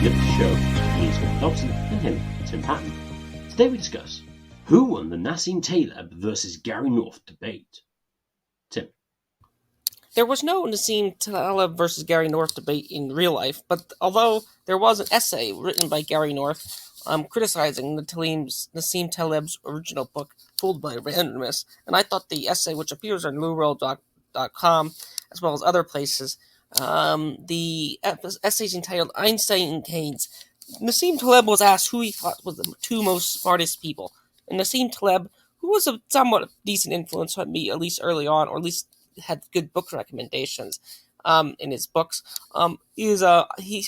Mindcrime Liberty Show. He's Scott Dobson and him, Tim Patton. Today we discuss who won the Nassim Taleb versus Gary North debate. Tim. There was no Nassim Taleb versus Gary North debate in real life, but although there was an essay written by Gary North criticizing Nassim Taleb's original book, Fooled by Randomness, and I thought the essay, which appears on newworld.com as well as other places, the essay is entitled Einstein and Keynes. Nassim Taleb was asked who he thought was the two most smartest people. And Nassim Taleb, who was a somewhat decent influence on me, at least early on, or at least had good book recommendations in his books, he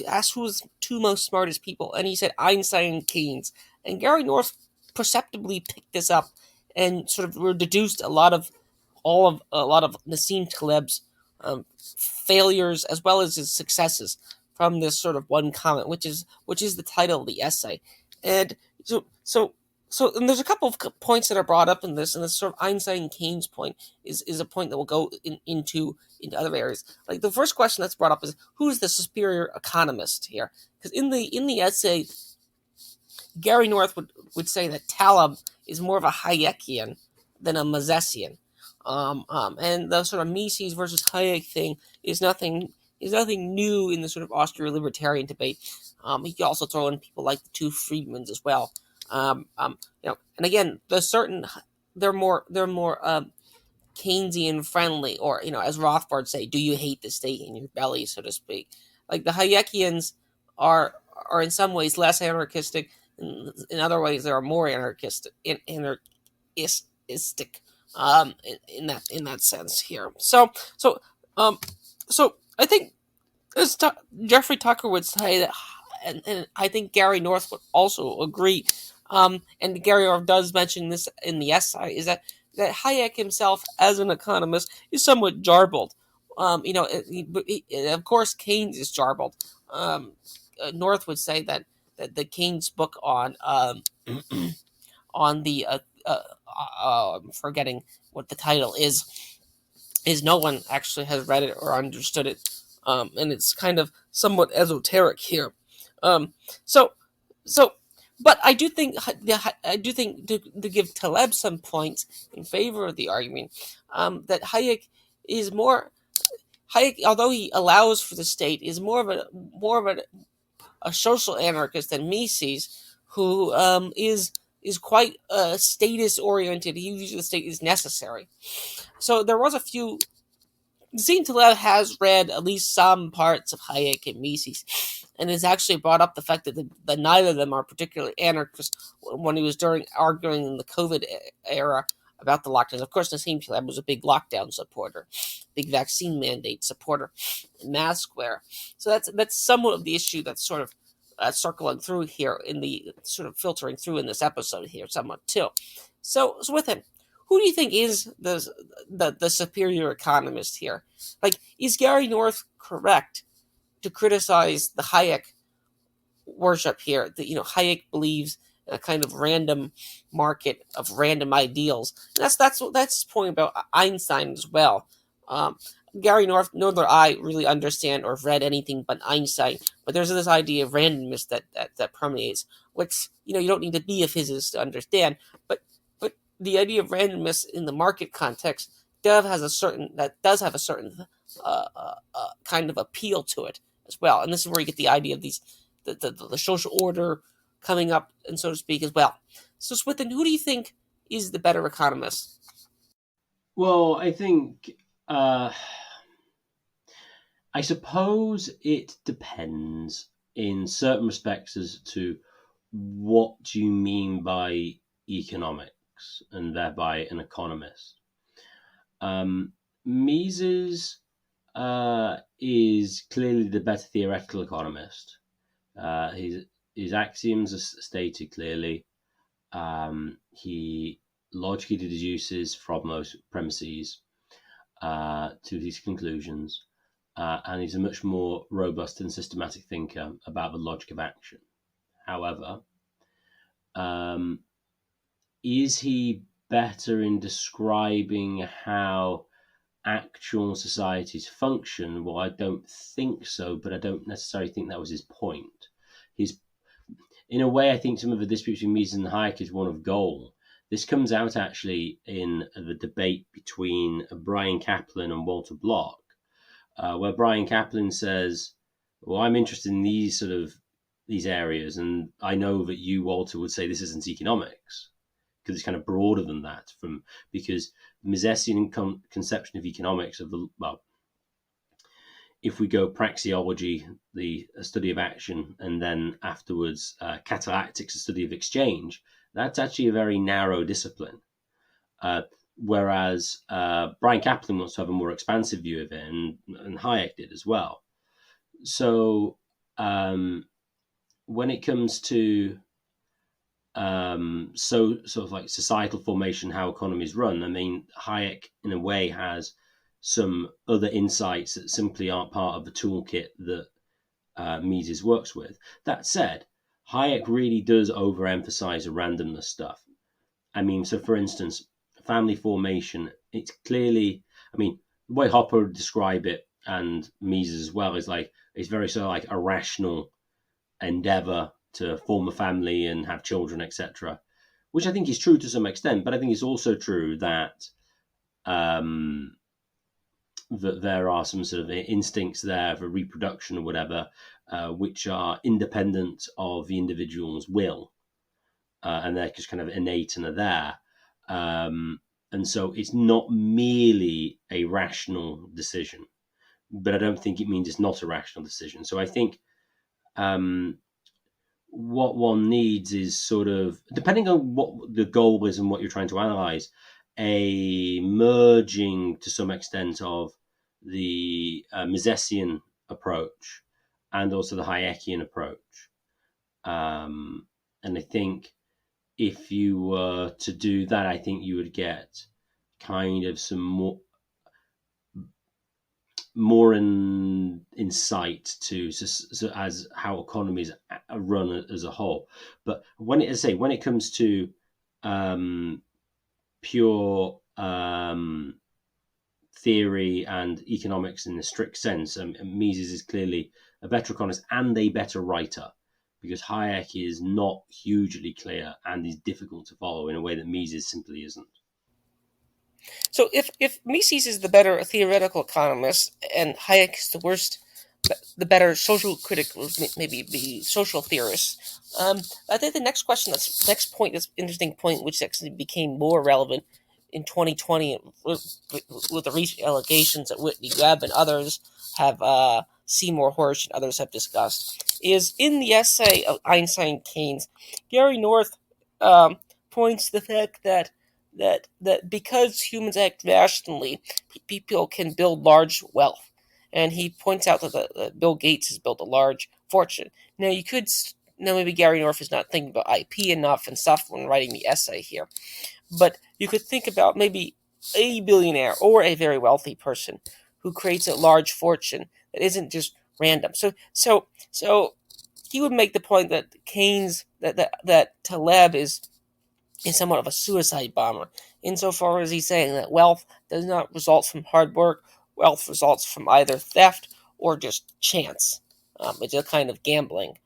asked who was the two most smartest people, and he said Einstein and Keynes. And Gary North perceptibly picked this up and sort of deduced a lot of Nassim Taleb's failures as well as his successes from this sort of one comment, which is the title of the essay. And so and there's a couple of points that are brought up in this, and this sort of Einstein-Keynes point is a point that will go into other areas. Like the first question that's brought up is who is the superior economist here? Because in the essay, Gary North would say that Taleb is more of a Hayekian than a Misean. And the sort of Mises versus Hayek thing is nothing new in the sort of Austro-libertarian debate. You can also throw in people like the two Friedmans as well. And again, they're more Keynesian friendly, or as Rothbard say, do you hate the state in your belly, so to speak? Like the Hayekians are in some ways less anarchistic, in other ways they are more anarchistic, in that sense here. So I think as Jeffrey Tucker would say that, and I think Gary North would also agree. And Gary North does mention this in the essay, is that Hayek himself, as an economist, is somewhat jarbled. Of course, Keynes is jarbled. North would say that the Keynes book on the I'm forgetting what the title is no one actually has read it or understood it, and it's kind of somewhat esoteric here. But I do think to give Taleb some points in favor of the argument, that Hayek, although he allows for the state, is more of a social anarchist than Mises, who is quite status oriented. He uses the state is necessary. So there was a few. Nassim Taleb has read at least some parts of Hayek and Mises, and has actually brought up the fact that neither of them are particularly anarchist when he was arguing in the COVID era about the lockdowns. Of course, Nassim Taleb was a big lockdown supporter, big vaccine mandate supporter, and mask wearer. So that's somewhat of the issue that's sort of circling through here in the sort of filtering through in this episode here somewhat too. So with him, who do you think is the superior economist here? Like, is Gary North correct to criticize the Hayek worship here? That Hayek believes in a kind of random market of random ideals. And that's his point about Einstein as well. Gary North, nor I really understand or have read anything but Einstein, but there's this idea of randomness that permeates, which you don't need to be a physicist to understand, but the idea of randomness in the market context does have a certain kind of appeal to it as well. And this is where you get the idea of the social order coming up, and so to speak, as well. So Swithin, who do you think is the better economist? Well, I think I suppose it depends in certain respects as to what do you mean by economics, and thereby an economist. Mises is clearly the better theoretical economist. His axioms are stated clearly. He logically deduces from those premises to his conclusions, and he's a much more robust and systematic thinker about the logic of action. However, is he better in describing how actual societies function? Well, I don't think so, but I don't necessarily think that was his point. his, in a way, I think some of the dispute between Mises and Hayek is one of goal. This comes out actually in the debate between Brian Kaplan and Walter Block, where Brian Kaplan says, well, I'm interested in these areas, and I know that you, Walter, would say this isn't economics, because it's kind of broader than that, because the Misesian conception of economics if we go praxeology, the study of action, and then afterwards catalactics, the study of exchange, that's actually a very narrow discipline. Whereas Brian Kaplan wants to have a more expansive view of it, and Hayek did as well. So when it comes to sort of like societal formation, how economies run, I mean, Hayek in a way has some other insights that simply aren't part of the toolkit that Mises works with. That said, Hayek really does overemphasize the randomness stuff. I mean, so for instance, family formation, it's clearly, I mean, the way Hopper would describe it, and Mises as well, is like, it's very sort of like a rational endeavor to form a family and have children, etc., which I think is true to some extent, but I think it's also true that that there are some sort of instincts there for reproduction or whatever, which are independent of the individual's will, and they're just kind of innate and are there. And so it's not merely a rational decision, but I don't think it means it's not a rational decision. So I think what one needs is sort of, depending on what the goal is and what you're trying to analyze, a merging to some extent of the Misesian approach and also the Hayekian approach. And I think if you were to do that, I think you would get kind of some more insight to as how economies run as a whole. But when it comes to pure theory and economics in the strict sense, Mises is clearly a better economist and a better writer, because Hayek is not hugely clear and is difficult to follow in a way that Mises simply isn't. So if Mises is the better theoretical economist and Hayek is the better social critic, maybe the social theorist, I think the next point, this interesting point, which actually became more relevant in 2020 with the recent allegations that Whitney Webb and others have, Seymour Hersh and others have discussed, is in the essay of Einstein Keynes, Gary North points to the fact that because humans act rationally, people can build large wealth. And he points out that Bill Gates has built a large fortune. Now, maybe Gary North is not thinking about IP enough and stuff when writing the essay here, but you could think about maybe a billionaire or a very wealthy person who creates a large fortune that isn't just random. So he would make the point that Keynes, that Taleb is somewhat of a suicide bomber, insofar as he's saying that wealth does not result from hard work. Wealth results from either theft or just chance. It's a kind of gambling.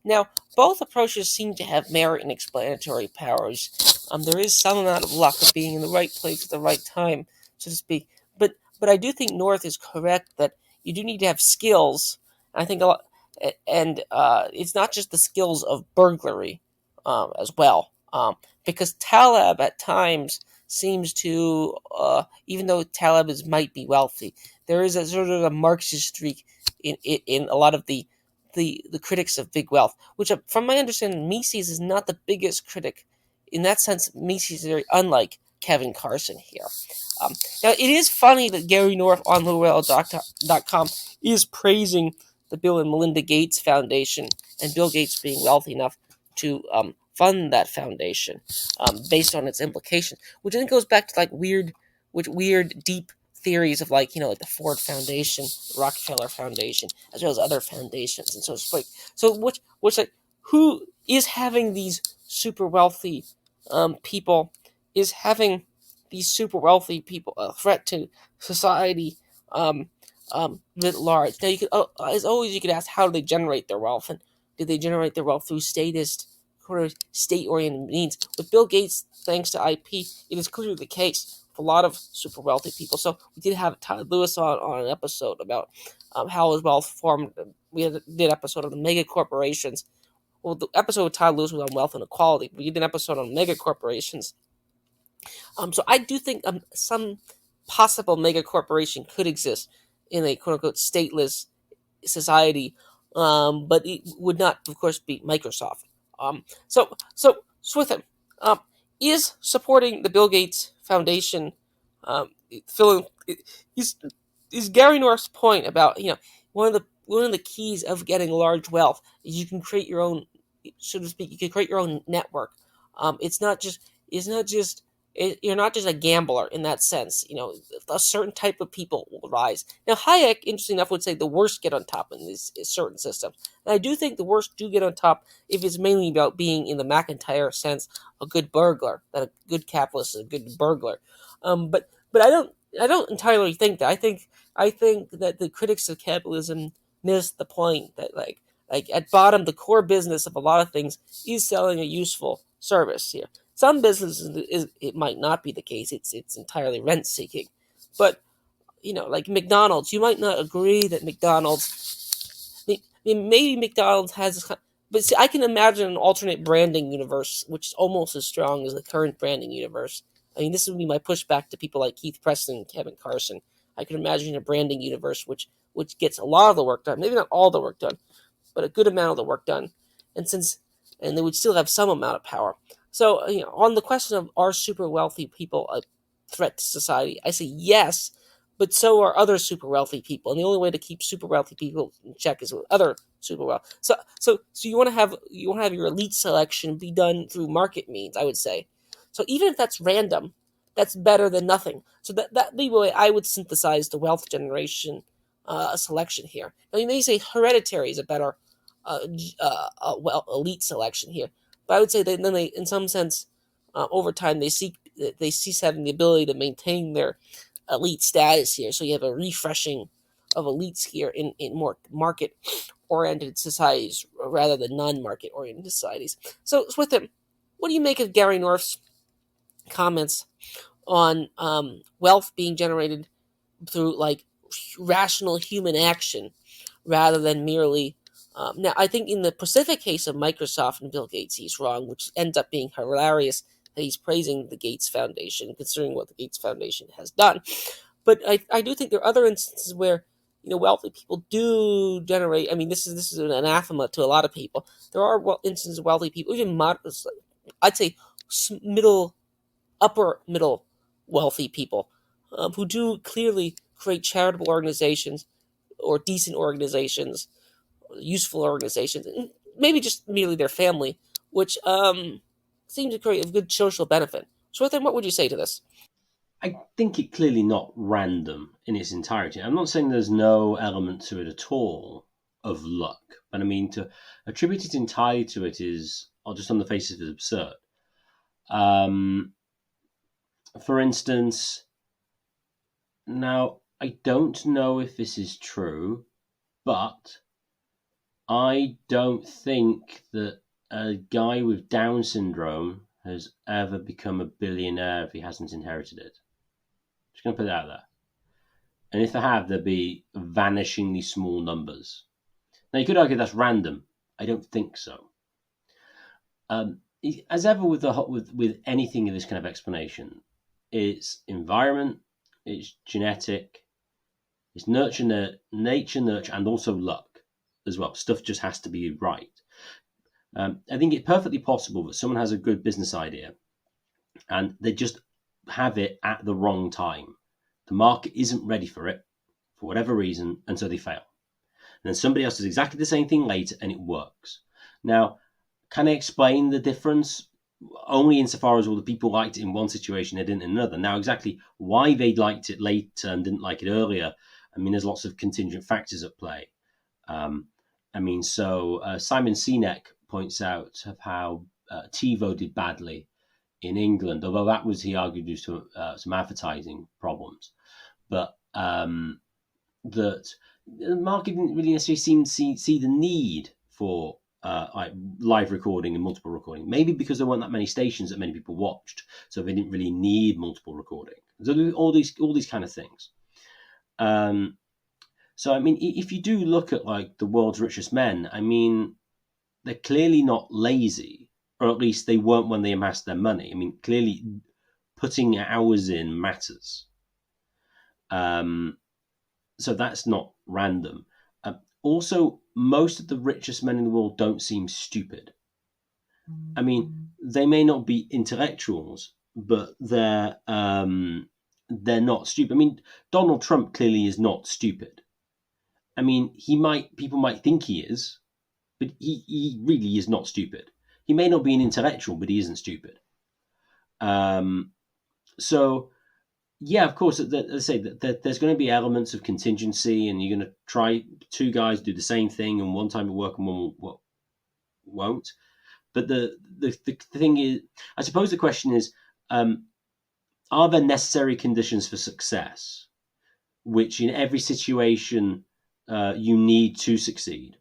Now, both approaches seem to have merit and explanatory powers. There is some amount of luck of being in the right place at the right time, so to speak. But I do think North is correct that you do need to have skills. I think a lot, and it's not just the skills of burglary as well. Because Taleb at times seems to, even though Taleb might be wealthy, there is a sort of a Marxist streak in a lot of the critics of big wealth, which, from my understanding, Mises is not the biggest critic. In that sense, Mises is very unlike Kevin Carson here. Now, it is funny that Gary North on Lowell.com is praising the Bill and Melinda Gates Foundation and Bill Gates being wealthy enough to fund that foundation based on its implications, which I think goes back to like weird, deep theories of like the Ford Foundation, Rockefeller Foundation, as well as other foundations, and so it's like who is having these super wealthy people is having these super wealthy people a threat to society writ large. Now you could, as always, you could ask how do they generate their wealth, and did they generate their wealth through state-oriented means. With Bill Gates, thanks to IP, it is clearly the case for a lot of super wealthy people. So we did have Todd Lewis on an episode about how his wealth formed. We did an episode of the mega corporations. Well, the episode with Todd Lewis was on wealth inequality. We did an episode on mega corporations. So I do think some possible mega corporation could exist in a quote unquote stateless society, but it would not, of course, be Microsoft. So Swithin, is supporting the Bill Gates Foundation, is Gary North's point about one of the keys of getting large wealth is you can create your own, so to speak, you can create your own network. It's not just you're not just a gambler in that sense. A certain type of people will rise. Now, Hayek, interesting enough, would say the worst get on top in these certain systems. And I do think the worst do get on top if it's mainly about being, in the McIntyre sense, a good burglar, that a good capitalist is a good burglar. But I don't entirely think that. I think that the critics of capitalism miss the point that like at bottom, the core business of a lot of things is selling a useful service here. Some businesses, it might not be the case. It's entirely rent seeking, but like McDonald's, you might not agree that McDonald's. Maybe McDonald's has, but see, I can imagine an alternate branding universe which is almost as strong as the current branding universe. I mean, this would be my pushback to people like Keith Preston and Kevin Carson. I can imagine a branding universe which gets a lot of the work done, maybe not all the work done, but a good amount of the work done, and they would still have some amount of power. So, on the question of are super wealthy people a threat to society, I say yes, but so are other super wealthy people, and the only way to keep super wealthy people in check is with other super wealthy. So you want to have your elite selection be done through market means, I would say. So even if that's random, that's better than nothing. So that be the way I would synthesize the wealth generation selection here. Now you may say hereditary is a better elite selection here. But I would say that then they, in some sense, over time, they cease having the ability to maintain their elite status here. So you have a refreshing of elites here in more market-oriented societies rather than non-market-oriented societies. So with him, what do you make of Gary North's comments on wealth being generated through rational human action rather than merely now, I think in the specific case of Microsoft and Bill Gates, he's wrong, which ends up being hilarious that he's praising the Gates Foundation, considering what the Gates Foundation has done. But I do think there are other instances where wealthy people do generate. I mean, this is an anathema to a lot of people. There are instances of wealthy people, even I'd say upper middle wealthy people, who do clearly create charitable organizations or decent organizations, useful organizations, and maybe just merely their family, which seem to create a good social benefit. So then, what would you say to this? I think it clearly not random in its entirety. I'm not saying there's no element to it at all of luck, but I mean, to attribute it entirely to it is, or just on the face of it, absurd. For instance, now I don't know if this is true, but I don't think that a guy with Down syndrome has ever become a billionaire if he hasn't inherited it. Just going to put it out there. And if they have, there'd be vanishingly small numbers. Now, you could argue that's random. I don't think so. As ever with anything in this kind of explanation, it's environment, it's genetic, it's nature, and also luck as well. Stuff just has to be right. I think it's perfectly possible that someone has a good business idea and they just have it at the wrong time. The market isn't ready for it for whatever reason, and so they fail. And then somebody else does exactly the same thing later and it works. Now, can I explain the difference? Only insofar as all the people liked it in one situation, they didn't in another. Now, exactly why they liked it later and didn't like it earlier, I mean, there's lots of contingent factors at play. Simon Sinek points out of how TiVo did badly in England, although that was, he argued, due to some advertising problems. But that the market didn't really necessarily see the need for like live recording and multiple recording. Maybe because there weren't that many stations that many people watched, so they didn't really need multiple recording. So all these kind of things. So I mean, if you do look at like the world's richest men, I mean, they're clearly not lazy, or at least they weren't when they amassed their money. I mean, clearly putting hours in matters. So that's not random. Also, most of the richest men in the world don't seem stupid. I mean, they may not be intellectuals, but they're not stupid. I mean, Donald Trump clearly is not stupid. I mean, people might think he is, but he really is not stupid. He may not be an intellectual, but he isn't stupid. So, yeah, of course, as I say, there's going to be elements of contingency, and you're going to try two guys do the same thing, and one time it work and one won't. But the thing is, I suppose the question is, are there necessary conditions for success, which in every situation you need to succeed?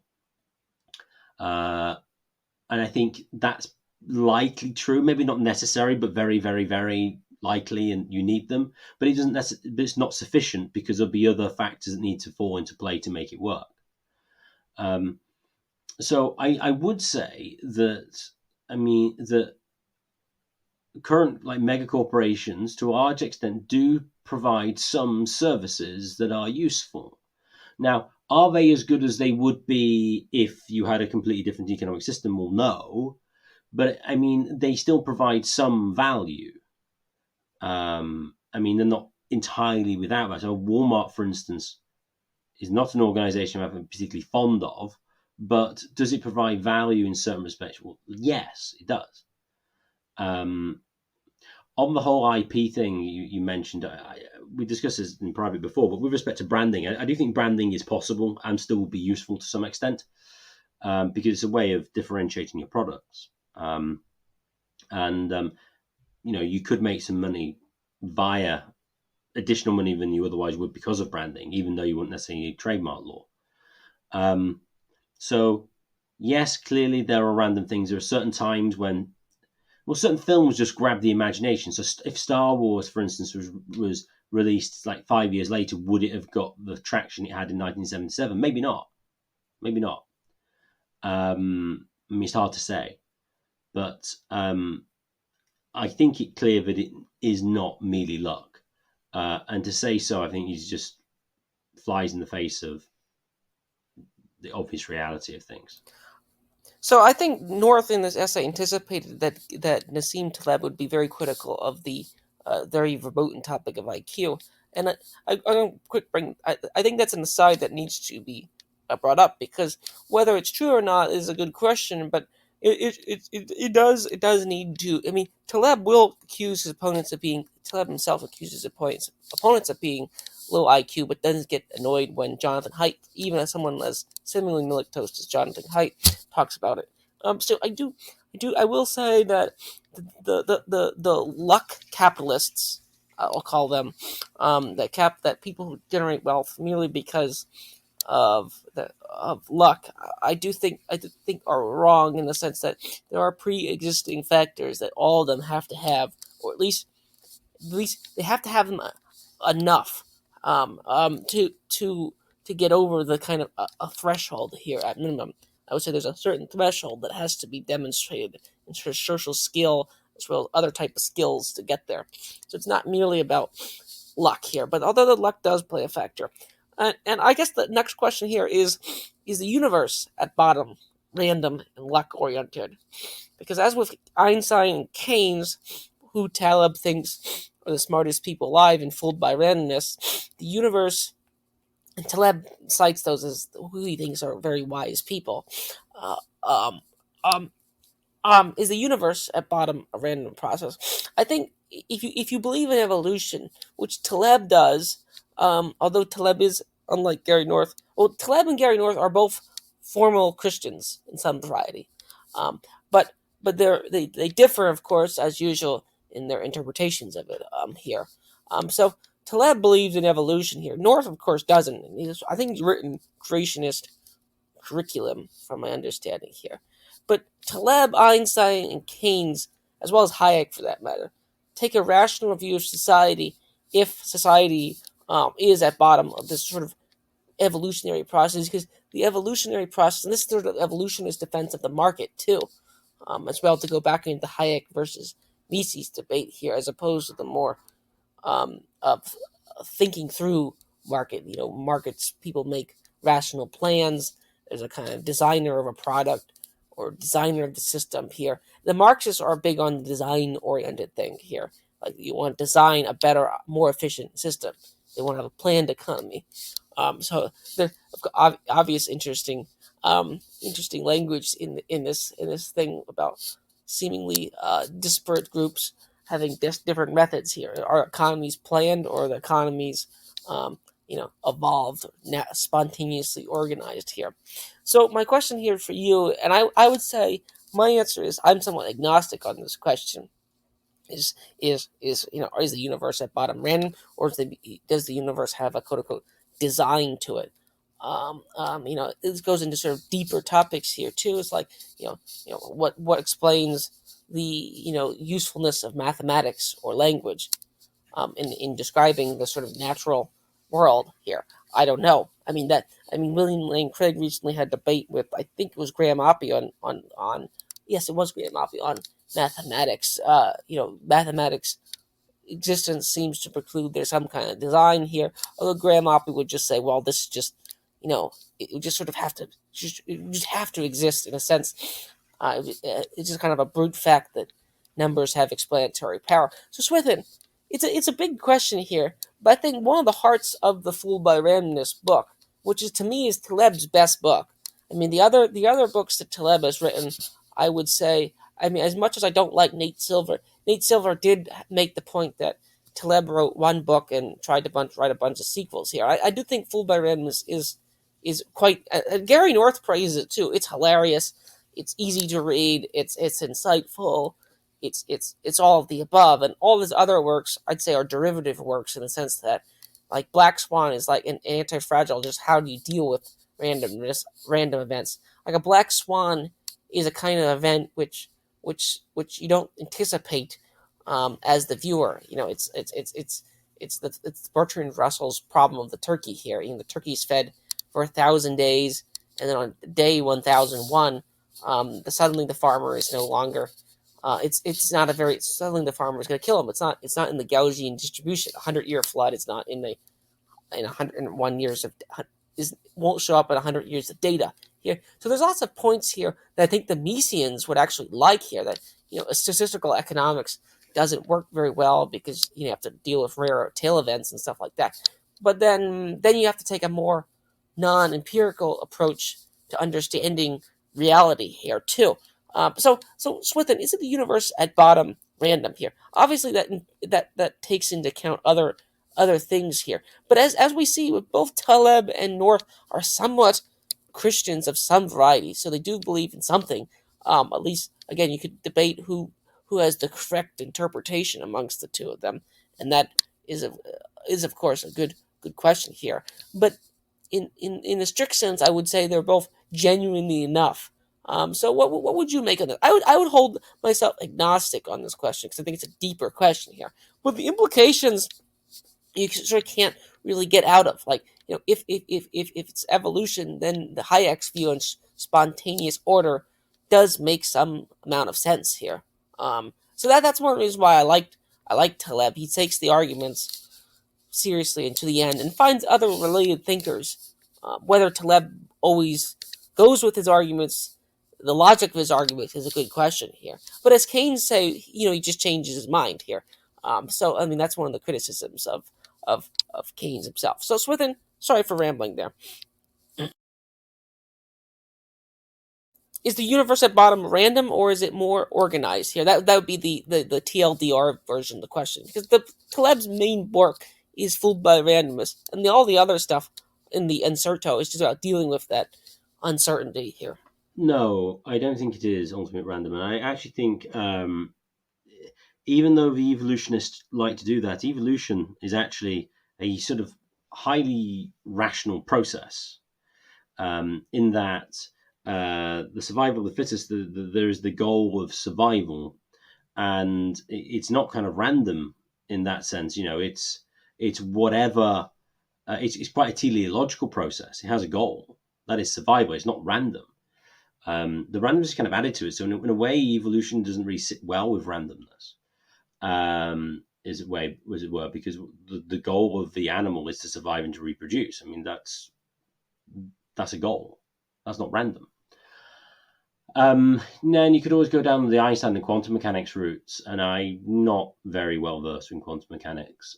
And I think that's likely true. Maybe not necessary, but very, very, very likely, and you need them. But it's not sufficient because there'll be other factors that need to fall into play to make it work. So I would say that, I mean, that current like mega corporations to a large extent do provide some services that are useful. Now, are they as good as they would be if you had a completely different economic system? Well, no. But I mean, they still provide some value. I mean, they're not entirely without that. So Walmart, for instance, is not an organization I'm particularly fond of, but does it provide value in certain respects? Well, yes, it does. On the whole IP thing you mentioned, we discussed this in private before, but with respect to branding, I do think branding is possible and still will be useful to some extent, because it's a way of differentiating your products. You could make some money via additional money than you otherwise would because of branding, even though you wouldn't necessarily need trademark law. So, yes, clearly there are random things. There are certain times when, certain films just grab the imagination. So if Star Wars, for instance, was released like 5 years later, would it have got the traction it had in 1977? Maybe not. Maybe not. I mean, it's hard to say. But I think it's clear that it is not merely luck. And to say so, I think is just flies in the face of the obvious reality of things. So I think North in this essay anticipated that Nassim Taleb would be very critical of the very verboten topic of IQ, and I don't I think that's an aside that needs to be brought up, because whether it's true or not is a good question, but it does need to. I mean, Taleb himself accuses his opponents of being low IQ, but doesn't get annoyed when Jonathan Haidt, even as someone as similarly milquetoast as Jonathan Haidt, talks about it. So I will say that the luck capitalists, I'll call them, that people who generate wealth merely because of luck, I think are wrong, in the sense that there are pre-existing factors that all of them have to have, or at least they have to have them enough to get over the kind of a threshold here at minimum. I would say there's a certain threshold that has to be demonstrated in terms of social skill as well as other type of skills to get there. So it's not merely about luck here, but although the luck does play a factor. And I guess the next question here is the universe at bottom random and luck oriented? Because as with Einstein and Keynes, who Taleb thinks are the smartest people alive and fooled by randomness, the universe, and Taleb cites those as who he thinks are very wise people, is the universe at bottom a random process? I think if you believe in evolution, which Taleb does, although Taleb is unlike Gary North, Taleb and Gary North are both formal Christians in some variety, but they differ, of course, as usual, in their interpretations of it here. So Taleb believes in evolution here. North, of course, doesn't. I think he's written creationist curriculum, from my understanding here. But Taleb, Einstein, and Keynes, as well as Hayek for that matter, take a rational view of society if society is at bottom of this sort of evolutionary process, because the evolutionary process, and this sort of evolutionist defense of the market too, as well, to go back into the Hayek versus Mises debate here, as opposed to the more of thinking through market. Markets, people make rational plans. There's a kind of designer of a product or designer of the system here. The Marxists are big on the design-oriented thing here. Like, you want to design a better, more efficient system. They want to have a planned economy. So there's obvious, interesting language in this thing about seemingly disparate groups having different methods here. Are economies planned, or are the economies, evolved, spontaneously organized here? So my question here for you, and I would say my answer is I'm somewhat agnostic on this question. Is the universe at bottom random, or does the universe have a quote unquote design to it? This goes into sort of deeper topics here too. It's like what explains the usefulness of mathematics or language in describing the sort of natural world here. I don't know. William Lane Craig recently had a debate with, I think it was Graham Oppie on yes, it was Graham Oppie on mathematics. Mathematics existence seems to preclude there's some kind of design here. Although Graham Oppie would just say, well, this is just, it would just sort of have to exist in a sense. It's just kind of a brute fact that numbers have explanatory power. So Swithin, it's a big question here, but I think one of the hearts of the Fooled by Randomness book, which is to me is Taleb's best book. The other books that Taleb has written, I would say, as much as I don't like Nate Silver did make the point that Taleb wrote one book and tried to write a bunch of sequels here. I do think Fooled by Randomness is quite. Gary North praises it too. It's hilarious. It's easy to read. It's insightful. It's all of the above, and all his other works, I'd say, are derivative works in the sense that, like, Black Swan is like an Anti-Fragile. Just how do you deal with randomness, random events? Like a Black Swan is a kind of event which you don't anticipate as the viewer. It's Bertrand Russell's problem of the turkey here. The turkey's fed for 1,000 days, and then on day 1,001, suddenly the farmer is no longer. Suddenly the farmer is going to kill him. It's not in the Gaussian distribution. 100-year flood is not in 101 years of won't show up in 100 years of data here. So there's lots of points here that I think the Miseans would actually like here. That statistical economics doesn't work very well because you have to deal with rare tail events and stuff like that. But then you have to take a more non-empirical approach to understanding reality here too. So Swithin, isn't the universe at bottom random here? Obviously, that takes into account other things here. But as we see, with both Taleb and North are somewhat Christians of some variety, so they do believe in something. At least, again, you could debate who has the correct interpretation amongst the two of them, and that is of course a good question here. But in the strict sense, I would say they're both genuinely enough. So what would you make of that? I would hold myself agnostic on this question because I think it's a deeper question here. But the implications you sort of can't really get out of. Like, if it's evolution, then the Hayek's view on spontaneous order does make some amount of sense here. So that's one of the reasons why I like Taleb. He takes the arguments seriously and to the end and finds other related thinkers. Whether Taleb always goes with his arguments, the logic of his arguments is a good question here. But as Keynes say, he just changes his mind here. So that's one of the criticisms of Keynes himself. So Swithin, sorry for rambling there. Is the universe at bottom random, or is it more organized here? That would be the TLDR version of the question, because the Taleb's main work is Fooled by Randomness, and all the other stuff in the Inserto is just about dealing with that uncertainty here. No, I don't think it is ultimate random, and I actually think even though the evolutionists like to do that, evolution is actually a sort of highly rational process, in that the survival of the fittest. There is the goal of survival, and it's not kind of random in that sense. It's whatever. It's quite a teleological process. It has a goal, that is survival. It's not random. The randomness is kind of added to it. So in a way, evolution doesn't really sit well with randomness, as it were, because the goal of the animal is to survive and to reproduce. I mean, that's a goal. That's not random. Then you could always go down the Einstein and quantum mechanics routes, and I'm not very well versed in quantum mechanics.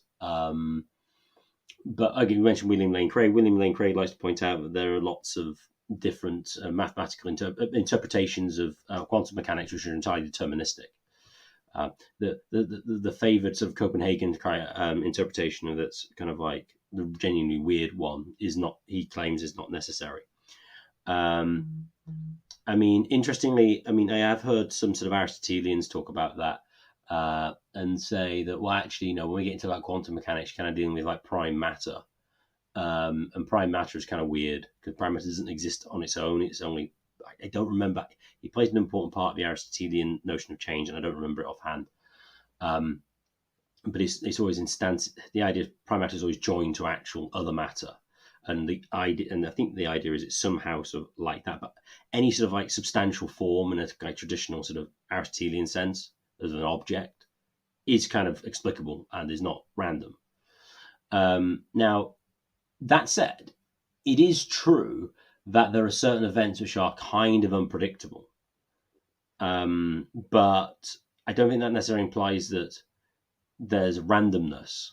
But again, we mentioned William Lane Craig. William Lane Craig likes to point out that there are lots of different mathematical interpretations of quantum mechanics which are entirely deterministic. The favoured sort of Copenhagen interpretation of that's kind of like the genuinely weird one is not. He claims is not necessary. I mean, interestingly, I have heard some sort of Aristotelians talk about that and say that, well, actually, when we get into like quantum mechanics, you're kind of dealing with like prime matter. And prime matter is kind of weird because prime matter doesn't exist on its own. It's only, I don't remember. He plays an important part of the Aristotelian notion of change, and I don't remember it offhand. But it's always the idea of prime matter is always joined to actual other matter. And the idea, and I think the idea is it's somehow sort of like that, but any sort of like substantial form in a like traditional sort of Aristotelian sense as an object is kind of explicable and is not random. Now, that said, it is true that there are certain events which are kind of unpredictable, but I don't think that necessarily implies that there's randomness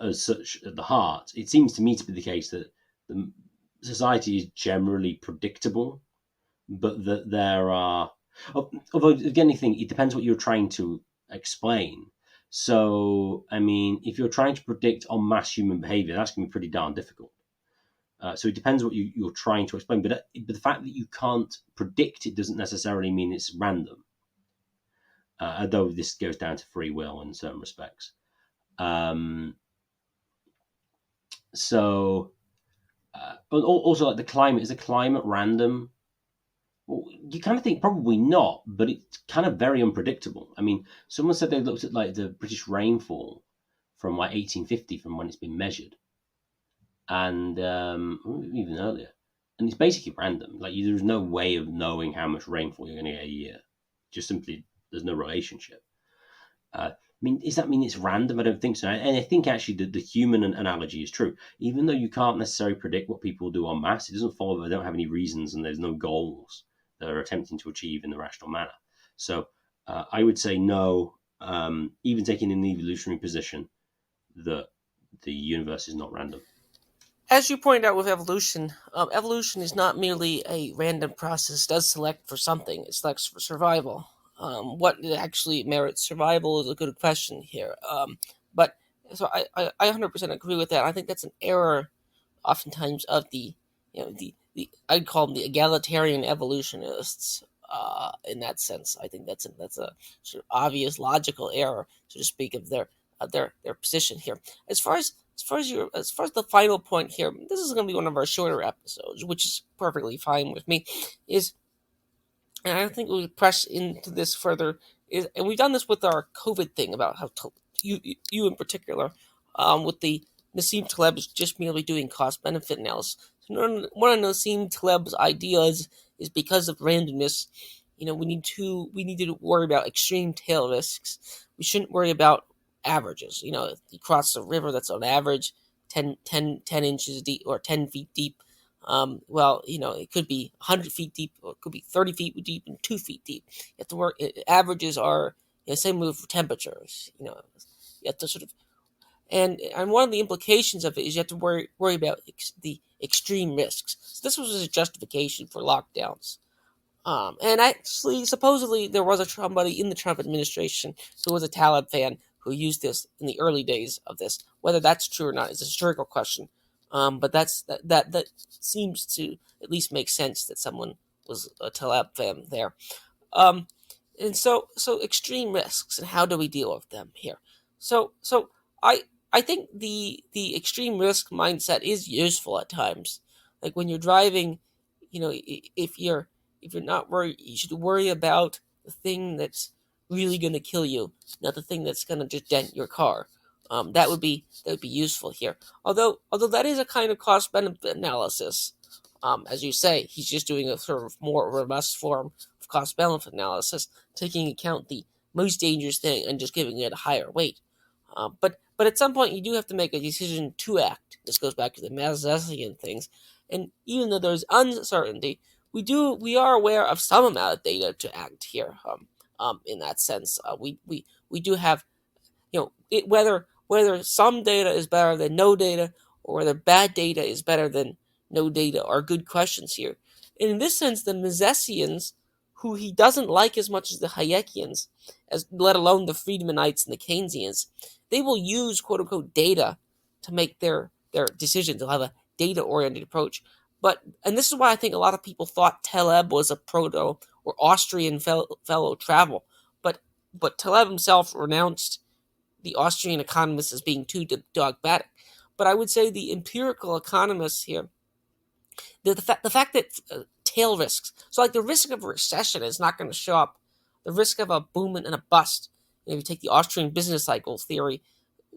as such at the heart. It seems to me to be the case that the society is generally predictable, but that there are, although again, I think it depends what you're trying to explain. So, I mean, if you're trying to predict en masse human behavior, that's going to be pretty darn difficult. So it depends what you're trying to explain. But the fact that you can't predict it doesn't necessarily mean it's random. Although this goes down to free will in certain respects. So, also like the climate, is the climate random? Well, you kind of think probably not, but it's kind of very unpredictable. I mean, someone said they looked at like the British rainfall from like 1850 from when it's been measured, and even earlier, and it's basically random. Like there's no way of knowing how much rainfall you're going to get a year. Just simply, there's no relationship. I mean, does that mean it's random? I don't think so. And I think actually the human analogy is true. Even though you can't necessarily predict what people do en masse, it doesn't follow that they don't have any reasons and there's no goals that are attempting to achieve in the rational manner. So I would say no, even taking an evolutionary position, that the universe is not random. As you pointed out with evolution, evolution is not merely a random process. It does select for something. It selects for survival. What actually merits survival is a good question here. But so I 100% agree with that. I think that's an error, oftentimes, of the I'd call them the egalitarian evolutionists. In that sense, I think that's a sort of obvious logical error, so to speak, of their position here. As far as the final point here, this is going to be one of our shorter episodes, which is perfectly fine with me. And I think we press into this further. And we've done this with our COVID thing about how you in particular, with the Nassim Taleb is just merely doing cost benefit analysis. So one of Nassim Taleb's ideas is because of randomness. We need to worry about extreme tail risks. We shouldn't worry about averages. If you cross a river that's on average 10 inches deep or 10 feet deep, it could be 100 feet deep, or it could be 30 feet deep and 2 feet deep. You have to work. Averages are same with temperatures. You have to sort of, and one of the implications of it is you have to worry about the extreme risks. So this was a justification for lockdowns. And actually, supposedly, there was somebody in the Trump administration who was a Taleb fan who used this in the early days of this. Whether that's true or not is a historical question. But that seems to at least make sense that someone was a Taleb fan there. And so extreme risks, and how do we deal with them here? So I think the extreme risk mindset is useful at times. Like when you're driving, if you're not worried, you should worry about the thing that's really going to kill you, not the thing that's going to just dent your car. That would be useful here. Although that is a kind of cost benefit analysis. As you say, he's just doing a sort of more robust form of cost benefit analysis, taking account the most dangerous thing and just giving it a higher weight. But at some point, you do have to make a decision to act. This goes back to the Misean things, and even though there's uncertainty, we are aware of some amount of data to act here. In that sense, we do have, whether some data is better than no data, or whether bad data is better than no data, are good questions here. And in this sense, the Misesians, who he doesn't like as much as the Hayekians, as let alone the Friedmanites and the Keynesians, they will use quote unquote data to make their decisions. They'll have a data oriented approach. And this is why I think a lot of people thought Taleb was a proto or Austrian fellow travel, but Taleb himself renounced the Austrian economists as being too dogmatic. But I would say the empirical economists here, the fact that tail risks, so like the risk of a recession is not going to show up. The risk of a boom and a bust, if you take the Austrian business cycle theory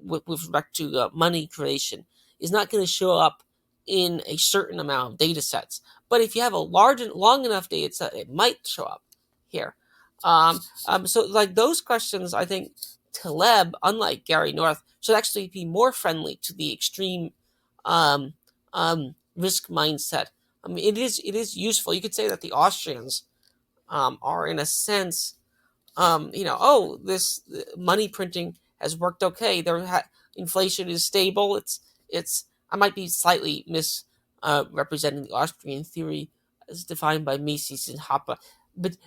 with respect to money creation, is not going to show up in a certain amount of data sets. But if you have a large and long enough data set, it might show up here. So like those questions, I think Taleb, unlike Gary North, should actually be more friendly to the extreme risk mindset. I mean, it is useful. You could say that the Austrians are, in a sense, this money printing has worked okay. Inflation is stable. It's I might be slightly representing the Austrian theory as defined by Mises and Hoppe, but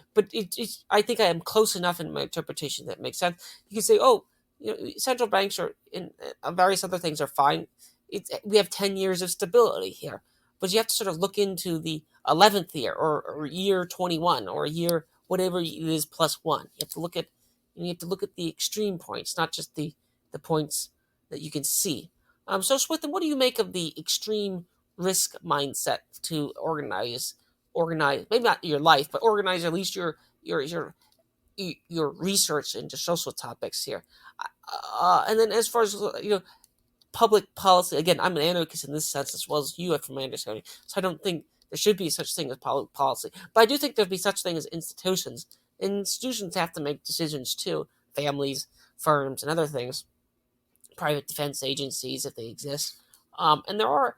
I think I am close enough in my interpretation that makes sense. You can say, central banks are in various other things are fine. We have 10 years of stability here, but you have to sort of look into the 11th year or year 21 or year whatever it is plus one. You have to look at the extreme points, not just the points that you can see. So Swithin, what do you make of the extreme risk mindset to organize maybe not your life, but organize at least your research into social topics here? And then as far as public policy, again, I'm an anarchist in this sense as well as you, from my understanding. So I don't think there should be such thing as public policy, but I do think there'd be such thing as institutions. And institutions have to make decisions too. Families, firms, and other things. Private defense agencies, if they exist. And there are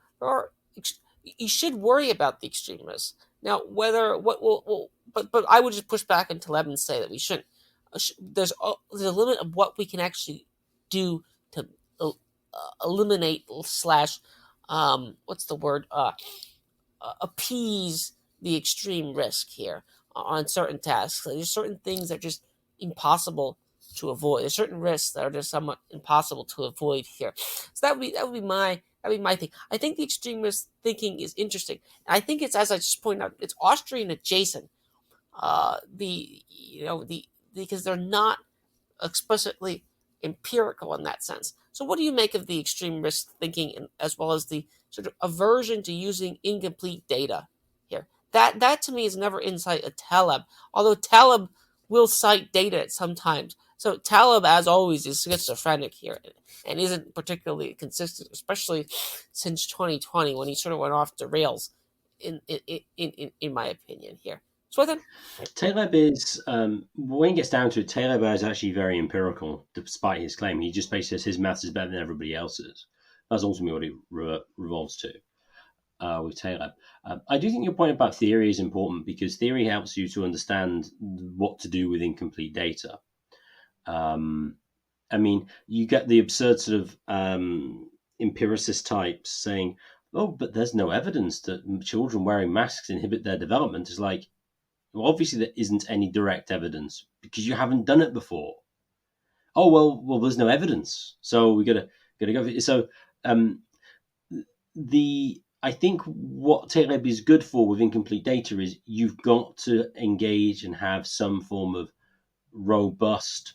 you should worry about the extremists. Now, but I would just push back on Taleb and say that we shouldn't. There's a limit of what we can actually do to eliminate slash what's the word appease the extreme risk here on certain tasks. There's certain things that are just impossible to avoid. There's certain risks that are just somewhat impossible to avoid here. So that would be my thing. I think the extremist thinking is interesting. I think it's, as I just pointed out, it's Austrian adjacent. Because they're not explicitly empirical in that sense. So what do you make of the extreme risk thinking, as well as the sort of aversion to using incomplete data here? That to me is never insight of Taleb, although Taleb will cite data at some times. So Taleb, as always, is schizophrenic here and isn't particularly consistent, especially since 2020 when he sort of went off the rails, in my opinion here. So then, Taleb is, when it gets down to it, Taleb is actually very empirical, despite his claim. He just basically says his maths is better than everybody else's. That's ultimately what it revolves to with Taleb. I do think your point about theory is important, because theory helps you to understand what to do with incomplete data. I mean, you get the absurd sort of empiricist types saying, oh, but there's no evidence that children wearing masks inhibit their development. It's like, well, obviously there isn't any direct evidence because you haven't done it before. Oh, well, there's no evidence, so we gotta go. So, I think what Taleb is good for with incomplete data is you've got to engage and have some form of robust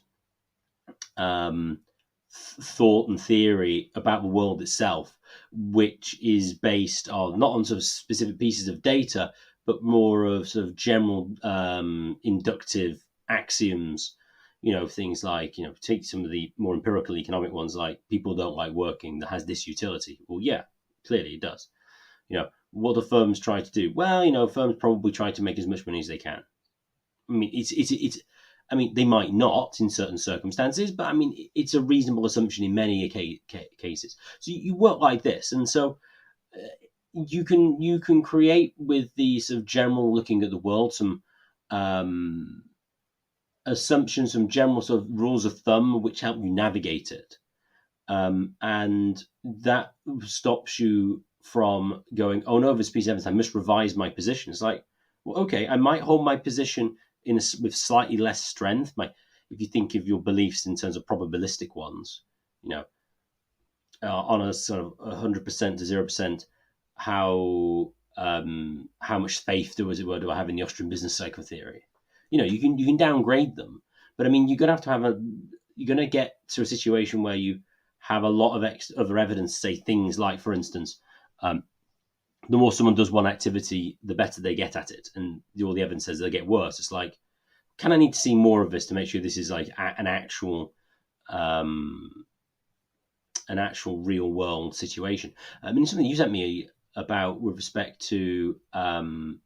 thought and theory about the world itself, which is based on not on sort of specific pieces of data, but more of sort of general inductive axioms. Things like, take some of the more empirical economic ones, like people don't like working, that has this utility. Well, yeah, clearly it does. What do firms try to do? Well, firms probably try to make as much money as they can. I mean, it's. I mean, they might not in certain circumstances, but I mean, it's a reasonable assumption in many cases. So you work like this, and so you can create, with the sort of general looking at the world, some assumptions, some general sort of rules of thumb which help you navigate it, and that stops you from going, oh no, this piece of evidence, I must revise my position. It's like, well, okay, I might hold my position with slightly less strength. If you think of your beliefs in terms of probabilistic ones, on a sort of 100% to 0%, how much faith do I have in the Austrian business cycle theory? You can downgrade them, but I mean, you're gonna get to a situation where you have a lot of other evidence, say things like, for instance, the more someone does one activity, the better they get at it, and all the evidence says they get worse. It's like, can I need to see more of this to make sure this is like an actual real world situation? I mean, something you sent me about with respect to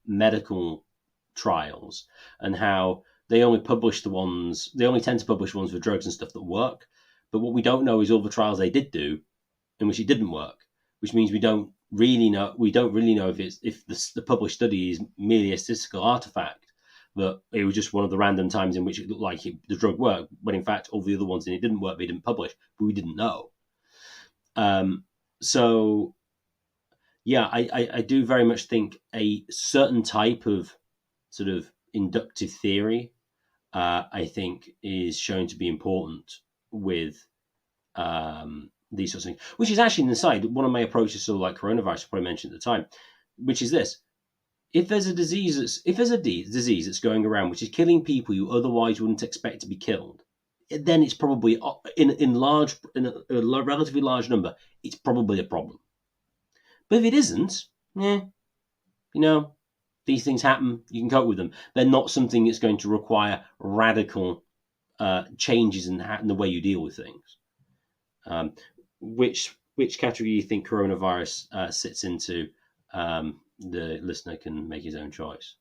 medical trials, and how they only tend to publish ones with drugs and stuff that work. But what we don't know is all the trials they did do in which it didn't work, which means we don't really know if the published study is merely a statistical artifact, that it was just one of the random times in which it looked like the drug worked, when in fact all the other ones in it didn't work, they didn't publish, but we didn't know. So yeah, I do very much think a certain type of sort of inductive theory, I think, is shown to be important with these sorts of things, which is actually, an aside, one of my approaches to like coronavirus, I probably mentioned at the time, which is this: if there's a disease that's going around which is killing people you otherwise wouldn't expect to be killed, then it's probably in a relatively large number, it's probably a problem. But if it isn't, these things happen, you can cope with them. They're not something that's going to require radical changes in the way you deal with things. Which category do you think coronavirus sits into? The listener can make his own choice.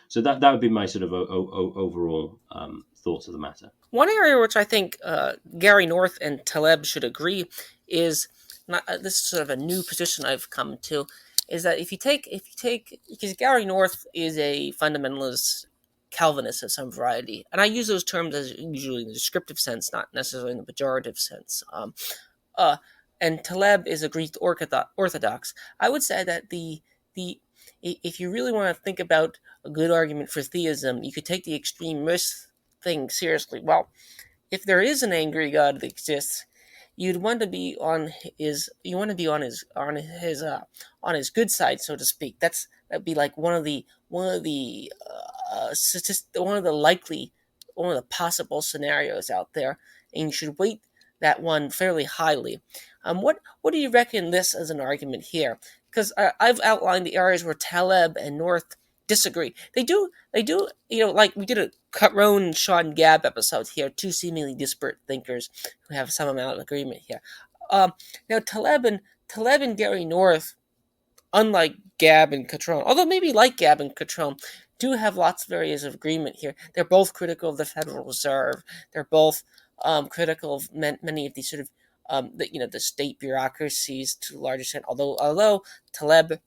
So that would be my sort of overall thoughts of the matter. One area which I think Gary North and Taleb should agree is not, this is sort of a new position I've come to, is that if you take because Gary North is a fundamentalist Calvinist of some variety, and I use those terms as usually in the descriptive sense, not necessarily in the pejorative sense. And Taleb is a Greek Orthodox. I would say that the if you really want to think about a good argument for theism, you could take the extreme risk thing seriously. Well, if there is an angry God that exists, you'd want to be on his good side, so to speak. That'd be like one of the possible scenarios out there, and you should weight that one fairly highly. What do you reckon this as an argument here? Because I've outlined the areas where Taleb and North disagree. They do. Like we did a Rowan and Sean Gab episode here, two seemingly disparate thinkers who have some amount of agreement here. Now Taleb and Gary North, unlike Gab and Catron, although maybe like Gab and Catron, do have lots of areas of agreement here. They're both critical of the Federal Reserve. They're both critical of many of these sort of the state bureaucracies to a large extent. Although Taleb,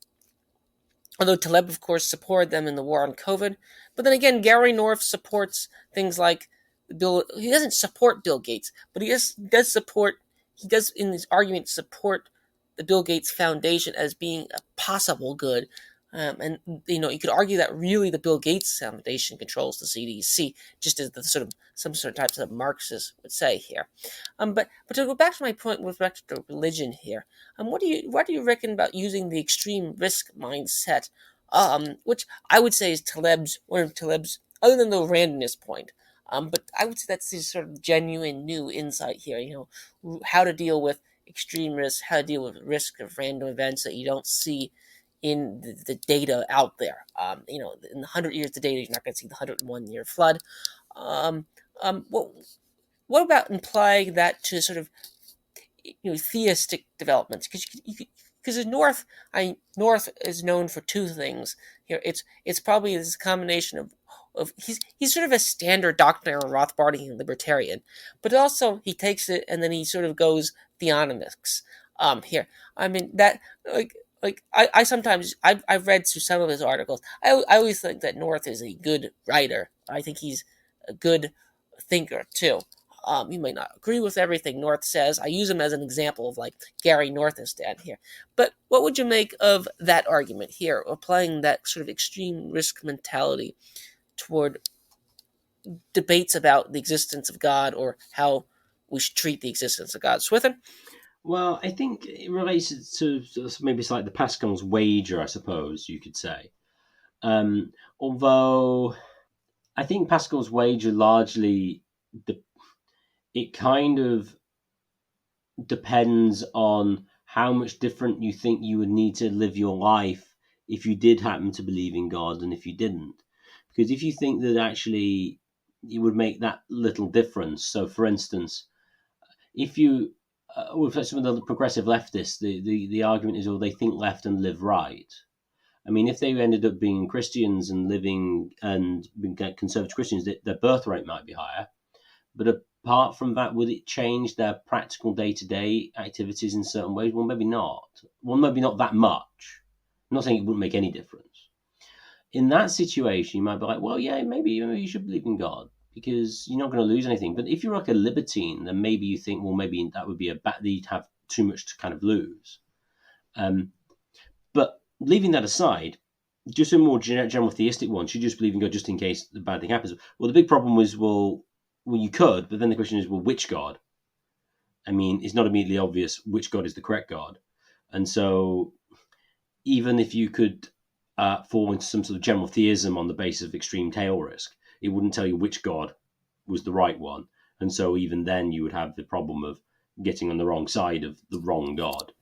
of course, supported them in the war on COVID, but then again, Gary North supports things like Bill. He doesn't support Bill Gates, but he does support. He does in his argument support the Bill Gates Foundation as being a possible good. And you could argue that really the Bill Gates Foundation controls the CDC, just as some sort of types of Marxists would say here. But to go back to my point with respect to religion here, what do you reckon about using the extreme risk mindset, which I would say is one of Taleb's, other than the randomness point. But I would say that's his sort of genuine new insight here. How to deal with extreme risk, how to deal with risk of random events that you don't see in the data out there. In 100 years of data, you're not going to see the 101-year flood. Um, what about implying that to sort of theistic developments? Because the North is known for two things here. It's probably this combination of he's sort of a standard doctrinaire Rothbardian libertarian, but also he takes it and then he sort of goes theonomics. Here, I mean that I sometimes I've read through some of his articles. I always think that North is a good writer. I think he's a good thinker too. You may not agree with everything North says. I use him as an example of like Gary North is stand here. But what would you make of that argument here, applying that sort of extreme risk mentality toward debates about the existence of God or how we should treat the existence of God? Swithin? Well, I think it relates to maybe it's like the Pascal's wager, I suppose you could say. Although I think Pascal's wager largely it kind of depends on how much different you think you would need to live your life if you did happen to believe in God and if you didn't. Because if you think that actually it would make that little difference, so for instance, if you with some of the progressive leftists, the argument is, well, they think left and live right. I mean, if they ended up being Christians and living and being conservative Christians, their birth rate might be higher. But apart from that, would it change their practical day-to-day activities in certain ways? Well, maybe not. Well, maybe not that much. I'm not saying it wouldn't make any difference. In that situation, you might be like, well, yeah, maybe you should believe in God because you're not going to lose anything. But if you're like a libertine, then maybe you think, well, maybe that would be you'd have too much to kind of lose. But leaving that aside, just a more general theistic one, should you just believe in God just in case the bad thing happens? Well, the big problem was, well, you could, but then the question is, well, which God? I mean, it's not immediately obvious which God is the correct God. And so even if you could fall into some sort of general theism on the basis of extreme tail risk, it wouldn't tell you which God was the right one. And so even then you would have the problem of getting on the wrong side of the wrong God.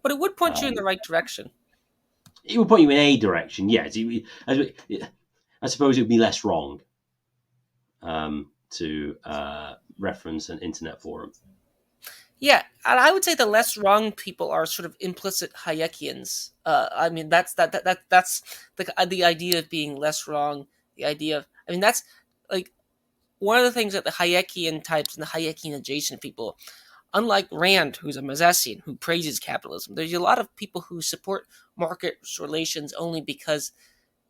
But it would point you in the right direction. It would point you in a direction, yes. I suppose it would be less wrong to reference an internet forum. Yeah, and I would say the less wrong people are sort of implicit Hayekians. I mean, that's the idea of being less wrong. The idea of, I mean, that's like one of the things that the Hayekian types and the Hayekian adjacent people, unlike Rand, who's a Misesian who praises capitalism, there's a lot of people who support market relations only because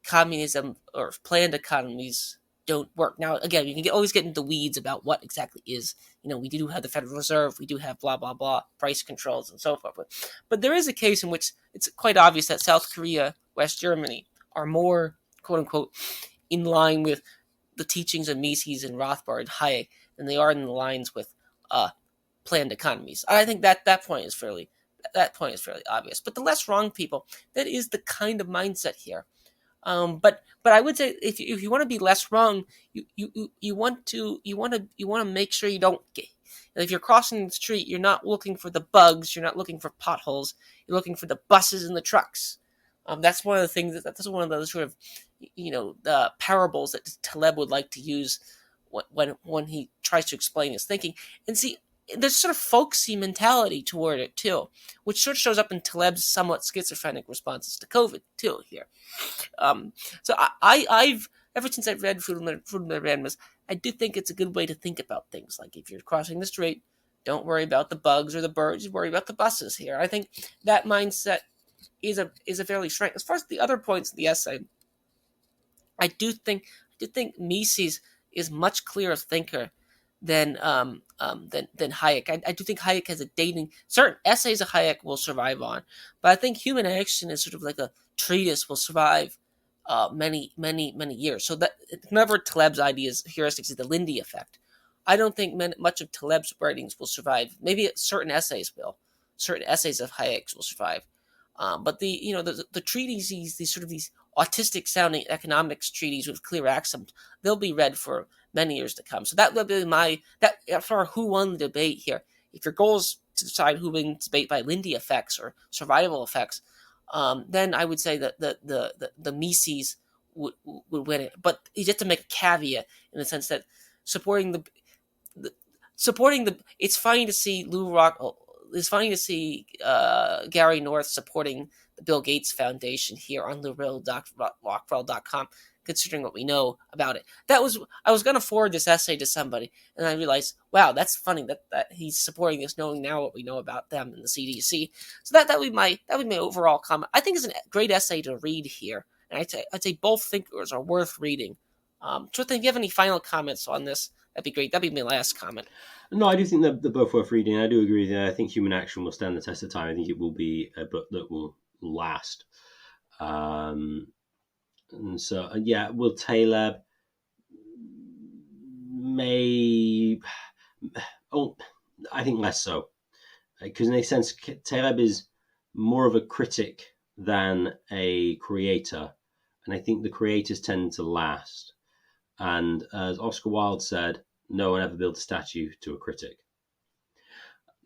communism or planned economies don't work. Now, again, you can always get into weeds about what exactly is. We do have the Federal Reserve, we do have blah, blah, blah, price controls and so forth. But there is a case in which it's quite obvious that South Korea, West Germany are more, quote unquote, in line with the teachings of Mises and Rothbard and Hayek than they are in the lines with planned economies. I think that point is fairly obvious. But the less wrong people, that is the kind of mindset here. But I would say if you want to be less wrong, you want to make sure you don't get. If you're crossing the street, you're not looking for the bugs, you're not looking for potholes, you're looking for the buses and the trucks. That's one of the things that's one of those sort of the parables that Taleb would like to use when he tries to explain his thinking. And see, there's sort of folksy mentality toward it too, which sort of shows up in Taleb's somewhat schizophrenic responses to COVID too here. So I've ever since I've read Freedom and Randomness, I do think it's a good way to think about things. Like if you're crossing the street, don't worry about the bugs or the birds, worry about the buses here. I think that mindset is a fairly strong. As far as the other points in the essay, I do think Mises is much clearer thinker than Hayek. I do think Hayek has a dating. Certain essays of Hayek will survive on, but I think Human Action is sort of like a treatise will survive many years. So that whenever Taleb's ideas heuristics is the Lindy effect, I don't think much of Taleb's writings will survive. Maybe certain essays will. Certain essays of Hayek's will survive. But the treatises, these autistic sounding economics treaties with clear accents, they'll be read for many years to come. So that would be for who won the debate here. If your goal is to decide who wins the debate by Lindy effects or survival effects, then I would say that the Mises would win it. But you have to make a caveat in the sense that supporting it's funny to see Lou Rock. It's funny to see Gary North supporting the Bill Gates Foundation here on LouReal.Rockwell.com, considering what we know about it. I was going to forward this essay to somebody, and I realized, wow, that's funny that he's supporting this, knowing now what we know about them and the CDC. So that would be my overall comment. I think it's a great essay to read here, and I'd say both thinkers are worth reading. Jonathan, if you have any final comments on this, that'd be great. That'd be my last comment. No, I do think they're both worth reading. I do agree that I think Human Action will stand the test of time. I think it will be a book that will last. And so, yeah, will Taleb may... Oh, I think less so. Because in a sense, Taleb is more of a critic than a creator. And I think the creators tend to last. And as Oscar Wilde said, no one ever built a statue to a critic.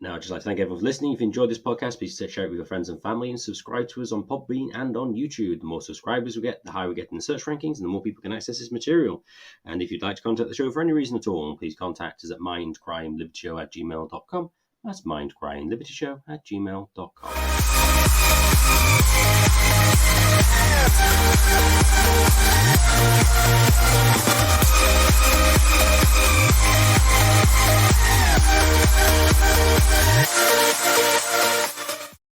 Now, I'd just like to thank everyone for listening. If you enjoyed this podcast, please share it with your friends and family and subscribe to us on Podbean and on YouTube. The more subscribers we get, the higher we get in the search rankings and the more people can access this material. And if you'd like to contact the show for any reason at all, please contact us at mindcrimelibertyshow@gmail.com. That's mindcrimelibertyshow@gmail.com.